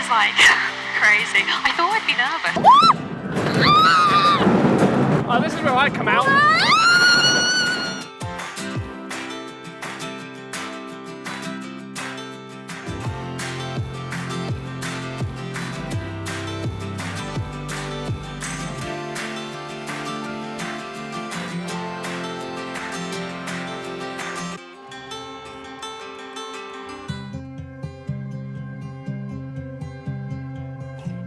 was like crazy. I thought I'd be nervous. Oh, this is where I come out.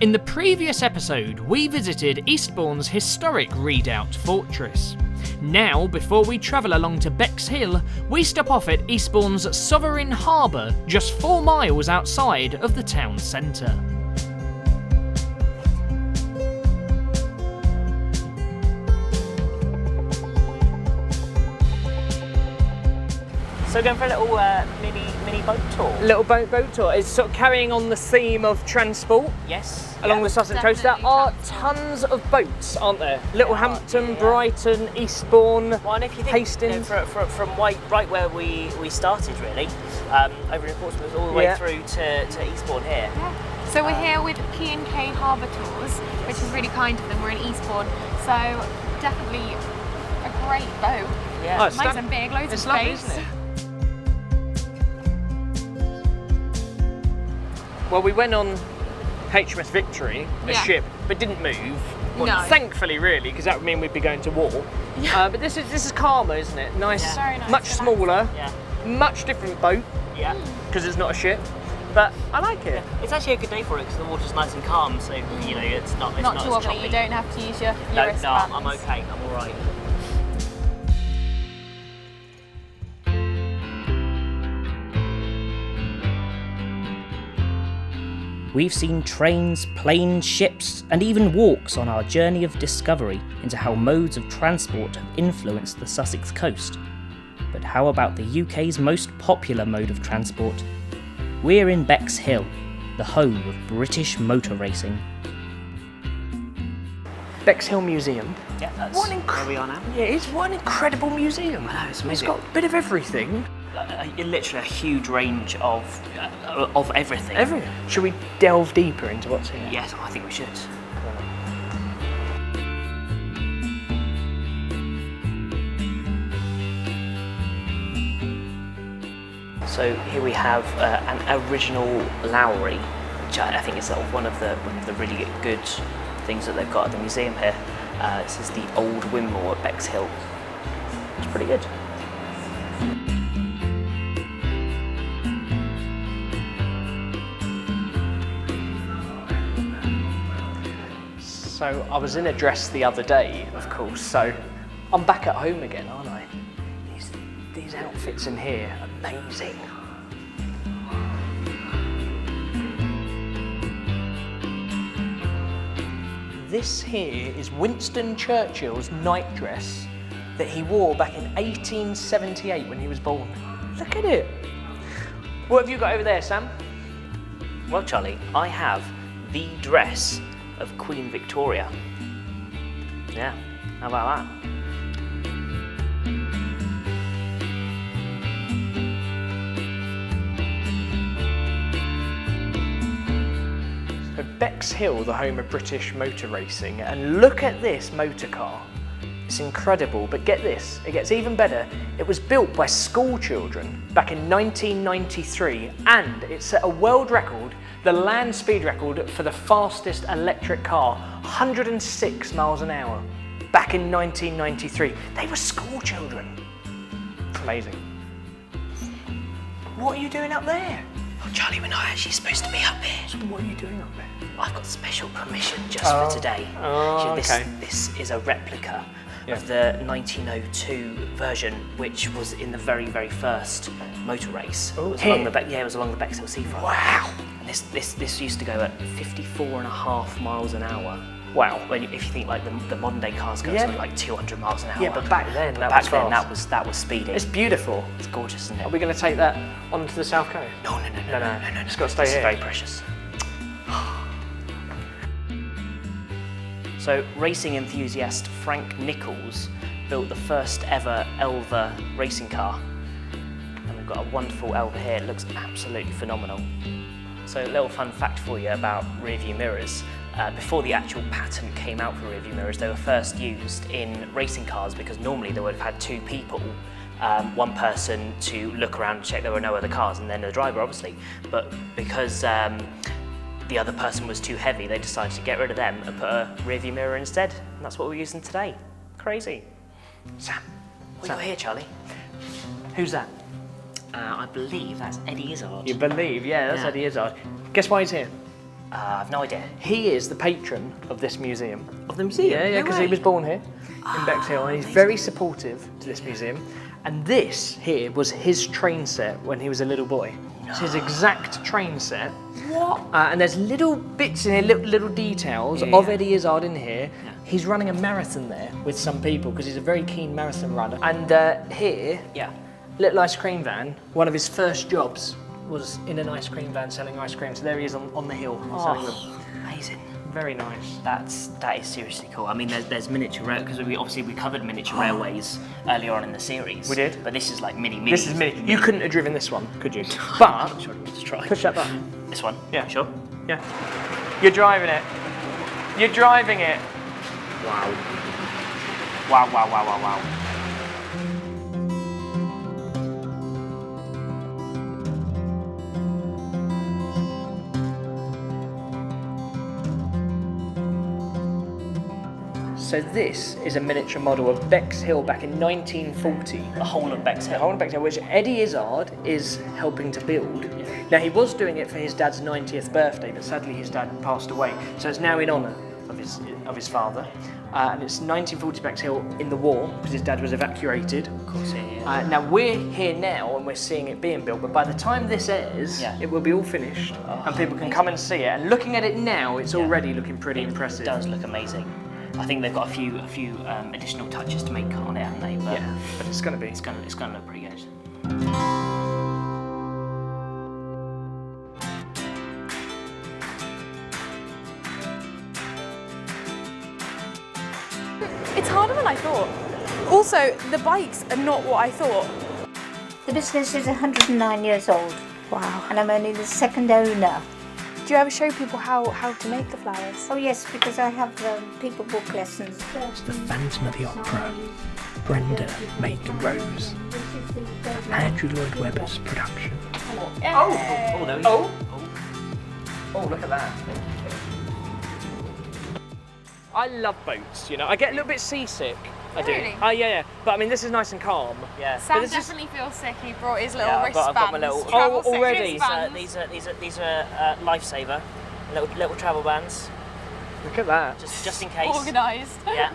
In the previous episode, we visited Eastbourne's historic redoubt fortress. Now, before we travel along to Bexhill, we stop off at Eastbourne's Sovereign Harbour, just 4 miles outside of the town centre. So we're going for a little mini boat tour. Little boat tour. It's sort of carrying on the theme of transport. Yes. Along the Sussex coast. There are tons of boats, aren't there? Littlehampton, Brighton, Eastbourne, well, and if you think, Hastings. From right where we started, really, over in Portsmouth, all the way through to Eastbourne here. Yeah. So we're here with P&K Harbour Tours, which is really kind of them. We're in Eastbourne, so definitely a great boat. Yeah. Oh, it's nice and big, loads of space. Lovely, isn't it? Well, we went on HMS Victory, a ship, but didn't move. Well, no. Thankfully, really, because that would mean we'd be going to war. Yeah. But this is calmer, isn't it? Nice, Very nice, much smaller, Yeah. much different boat. Yeah. Because it's not a ship. But I like it. It's actually a good day for it because the water's nice and calm, so you know it's not Not as too wobbly. choppy. You don't have to use your No, wristbands. I'm okay. I'm all right. We've seen trains, planes, ships, and even walks on our journey of discovery into how modes of transport have influenced the Sussex coast. But how about the UK's most popular mode of transport? We're in Bexhill, the home of British motor racing. Bexhill Museum. Yeah, that's where we are now. Yeah, it's one incredible museum. I know, it's It's amazing. got a bit of everything. Literally a huge range of everything. Everything. Should we delve deeper into what's here? Yes, I think we should. So here we have an original Lowry, which I think is sort of one of the really good things that they've got at the museum here. This is the old windmill at Bexhill. It's pretty good. So I was in a dress the other day, of course, so I'm back at home again, aren't I? These outfits in here, amazing. This here is Winston Churchill's nightdress that he wore back in 1878 when he was born. Look at it. What have you got over there, Sam? Well, Charlie, I have the dress of Queen Victoria. Yeah, how about that? So Bexhill, the home of British motor racing, and look at this motor car. It's incredible, but get this, it gets even better. It was built by school children back in 1993, and it set a world record, the land speed record for the fastest electric car, 106 miles an hour, back in 1993. They were school children. It's amazing. What are you doing up there? Oh, Charlie, we're not actually supposed to be up here. So what are you doing up there? I've got special permission just for today. Oh, okay. This is a replica of the 1902 version, which was in the very, very first motor race. Oh, it was along it was along the Bexhill seafront. Wow. And this used to go at 54.5 miles an hour. Wow. When if you think like the modern day cars go something like 200 miles an hour. Yeah, but back then that was speedy. It's beautiful. It's gorgeous, isn't it? Are we going to take that onto the South Coast? No. It's got to stay This here. is very precious. So, racing enthusiast Frank Nichols built the first ever Elva racing car. And we've got a wonderful Elva here. It looks absolutely phenomenal. So a little fun fact for you about rear view mirrors. Before the actual patent came out for rear view mirrors, they were first used in racing cars because normally they would have had two people, one person to look around and check there were no other cars, and then the driver obviously. But because the other person was too heavy, they decided to get rid of them and put a rear view mirror instead. And that's what we're using today. Crazy. Sam. We got here, Charlie. Who's that? I believe that's Eddie Izzard. You believe? Yeah, that's Eddie Izzard. Guess why he's here? I've no idea. He is the patron of this museum. Of the museum? Yeah, because he was born here in Bexhill, and he's very supportive to this museum. And this here was his train set when he was a little boy. It's his exact train set. What? And there's little bits in here, little details of Eddie Izzard in here. Yeah. He's running a marathon there with some people because he's a very keen marathon runner. And here, little ice cream van, one of his first jobs was in an ice cream van selling ice cream. So there he is on the hill selling them. Amazing. Very nice. That is seriously cool. I mean, there's miniature rail, because we covered miniature railways earlier on in the series. We did. But this is like mini. This is mini. You couldn't have driven this one, could you? But Sure, let's try. push that button. This one. Yeah. Sure. Yeah. You're driving it. You're driving it. Wow. Wow. Wow. Wow. Wow. Wow. So this is a miniature model of Bexhill back in 1940. The whole of Bexhill. The whole of Bexhill, which Eddie Izzard is helping to build. Now he was doing it for his dad's 90th birthday, but sadly his dad passed away. So it's now in honour of his father. And it's 1940 Bexhill in the war, because his dad was evacuated. Of course, yeah. Now we're here now and we're seeing it being built, but by the time this airs, it will be all finished and people can come and see it. And looking at it now, it's already looking pretty impressive. It does look amazing. I think they've got a few additional touches to make on it, haven't they? But yeah, but it's going to be. It's going to look pretty good. It's harder than I thought. Also, the bikes are not what I thought. The business is 109 years old. Wow. And I'm only the second owner. Do you ever show people how to make the flowers? Oh yes, because I have people book lessons. It's the Phantom of the Opera. Brenda made the rose. Andrew Lloyd Webber's production. Oh, there we go. Oh, look at that. I love boats, you know. I get a little bit seasick. I do. Really? Yeah. But I mean, this is nice and calm. Yeah. Sam definitely feels sick. He brought his little I've wristbands. got my little. Travel sick already. wristbands. These are lifesaver, little travel bands, Look at that. just in case. Organised. Yeah.